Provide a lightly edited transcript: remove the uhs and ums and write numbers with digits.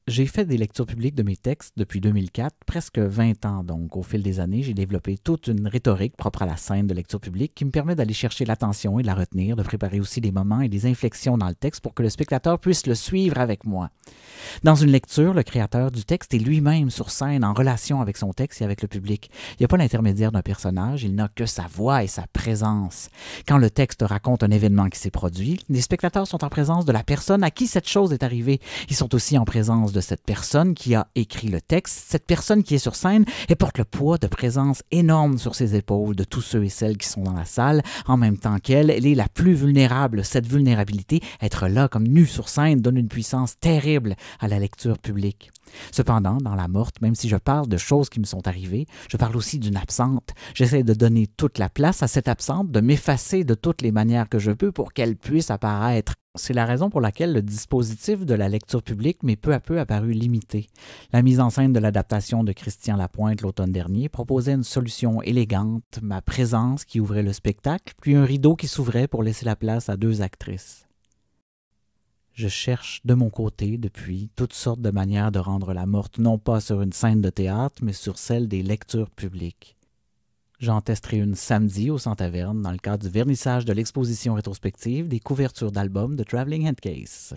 J'ai fait des lectures publiques de mes textes depuis 2004, presque 20 ans donc. Au fil des années, j'ai développé toute une rhétorique propre à la scène de lecture publique qui me permet d'aller chercher l'attention et de la retenir, de préparer aussi des moments et des inflexions dans le texte pour que le spectateur puisse le suivre avec moi. Dans une lecture, le créateur du texte est lui-même sur scène en relation avec son texte et avec le public. Il n'y a pas l'intermédiaire d'un personnage, il n'a que sa voix et sa présence. Quand le texte raconte un événement qui s'est produit, les spectateurs sont en présence de la personne à qui cette chose est arrivée. Ils sont aussi en présence de cette personne qui a écrit le texte, cette personne qui est sur scène et porte le poids de présence énorme sur ses épaules de tous ceux et celles qui sont dans la salle. En même temps qu'elle, elle est la plus vulnérable. Cette vulnérabilité, être là comme nue sur scène, donne une puissance terrible à la lecture publique. Cependant, dans La Morte, même si je parle de choses qui me sont arrivées, je parle aussi d'une absente. J'essaie de donner toute la place à cette absente, de m'effacer de toutes les manières que je peux pour qu'elle puisse apparaître. C'est la raison pour laquelle le dispositif de la lecture publique m'est peu à peu apparu limité. La mise en scène de l'adaptation de Christian Lapointe l'automne dernier proposait une solution élégante, ma présence qui ouvrait le spectacle, puis un rideau qui s'ouvrait pour laisser la place à deux actrices. Je cherche de mon côté, depuis, toutes sortes de manières de rendre La Morte non pas sur une scène de théâtre, mais sur celle des lectures publiques. J'en testerai une samedi au Centre-Taverne dans le cadre du vernissage de l'exposition rétrospective des couvertures d'albums de Traveling Headcase.